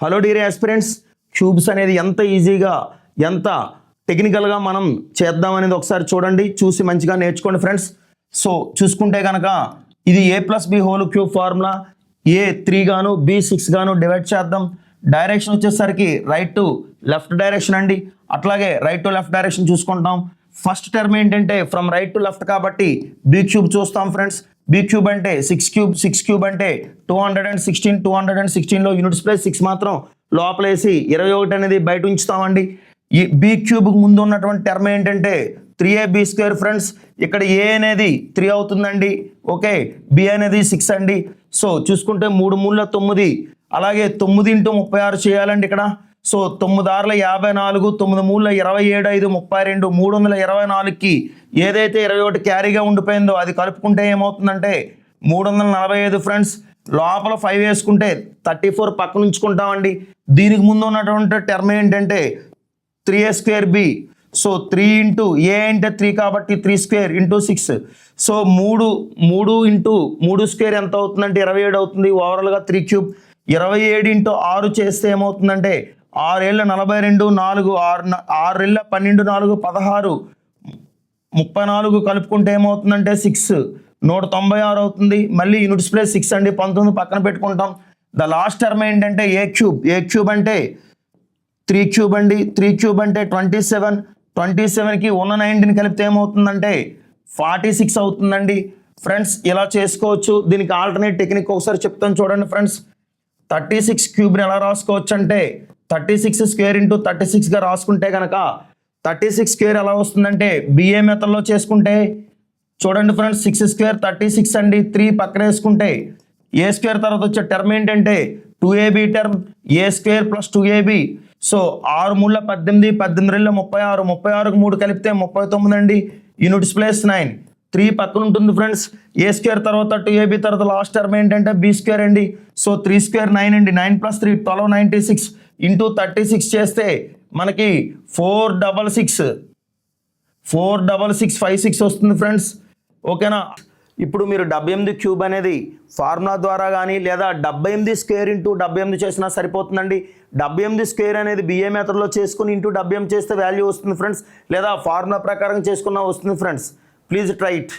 Hello dear aspirants, cubes అనేది ఎంత ఈజీగా ఎంత టెక్నికల్గా మనం చేద్దాం అనేది ఒకసారి చూడండి, చూసి మంచిగా నేర్చుకోండి ఫ్రెండ్స్. సో చూసుకుంటే కనుక ఇది a+b whole cube formula a 3 గాను b 6 గాను డివైడ్ చేద్దాం. డైరెక్షన్ వచ్చేసరికి రైట్ టు లెఫ్ట్ డైరెక్షన్ అండి. అట్లాగే రైట్ టు లెఫ్ట్ డైరెక్షన్ చూసుకుంటాం. ఫస్ట్ టర్మ్ ఏంటంటే ఫ్రమ్ రైట్ టు లెఫ్ట్ కాబట్టి b క్యూబ్ చూస్తాం ఫ్రెండ్స్. b క్యూబ్ అంటే 6 క్యూబ్ అంటే 216 లో యూనిట్స్ ప్లేస్ 6 మాత్రం లోపలేసి 21 అనేది బయట ఉంచుతామండి. ఈ b క్యూబ్ ముందు ఉన్నటువంటి టర్మ్ ఏంటంటే 3ab² ఫ్రెండ్స్. ఇక్కడ a అనేది 3 అవుతుందండి, ఓకే. b అనేది 6 అండి. సో చూసుకుంటే 3 మూల 9, అలాగే 9 × 36 చేయాలండి ఇక్కడ. సో 9 ఆరుల 54, 9 మూల 27, 5 32, 324కి ఏదైతే 21 క్యారీగా ఉండిపోయిందో అది కలుపుకుంటే ఏమవుతుందంటే 345 ఫ్రెండ్స్. లోపల 5 వేసుకుంటే 34 పక్కన ఉంచుకుంటామండి. దీనికి ముందు ఉన్నటువంటి టర్మ్ ఏంటంటే 3a²b. సో 3 × a అంటే 3 కాబట్టి 3² × 6. సో 3 × 3² ఎంత అవుతుందంటే 27 అవుతుంది. ఓవరాల్గా 3 క్యూబ్. 27 × 6 చేస్తే ఏమవుతుందంటే 6 ఏళ్ళ 42, 4 6 ఏళ్ళ 12, 4 16, 34 కలుపుకుంటే ఏమవుతుందంటే 6 196 అవుతుంది. మళ్ళీ యూనిట్స్ ప్లేస్ 6 అండి, 19 పక్కన పెట్టుకుంటాం. ద లాస్ట్ టర్మ్ ఏంటంటే a క్యూబ్ అంటే 3 క్యూబ్ అండి. 3 క్యూబ్ అంటే 27కి ఉన్న 19 కలిపితే ఏమవుతుందంటే 46 అవుతుందండి ఫ్రెండ్స్. ఇలా చేసుకోవచ్చు. దీనికి ఆల్టర్నేట్ టెక్నిక్ ఒకసారి చెప్తాను చూడండి ఫ్రెండ్స్. 36 క్యూబ్ని ఎలా రాసుకోవచ్చు అంటే 36² × 36గా రాసుకుంటే కనుక 36² ఎలా వస్తుందంటే బిఏ మెథడ్లో చేసుకుంటే చూడండి ఫ్రెండ్స్, 6² 36 అండి. 3 పక్కన వేసుకుంటే a² తర్వాత వచ్చే టర్మ్ ఏంటంటే 2ab term, a² + 2ab. So 6 మూల 18, 18 36, 36కి 3 కలిపితే 39 అండి. యూనిట్స్ ప్లేస్ 9, 3 పక్కన ఉంటుంది ఫ్రెండ్స్. a² తర్వాత 2ab తర్వాత లాస్ట్ టర్మ్ ఏంటంటే b² అండి. సో 3² 9 అండి. 9 + 3 12, 96 × 36 చేస్తే మనకి 46656 వస్తుంది ఫ్రెండ్స్, ఓకేనా. ఇప్పుడు మీరు 78 క్యూబ్ అనేది ఫార్ములా ద్వారా కానీ లేదా 78² × 78 చేసినా సరిపోతుందండి. 78² అనేది బిఏ మెథడ్లో చేసుకుని × 78 చేస్తే వాల్యూ వస్తుంది ఫ్రెండ్స్, లేదా ఫార్ములా ప్రకారం చేసుకున్నా వస్తుంది ఫ్రెండ్స్. Please try it.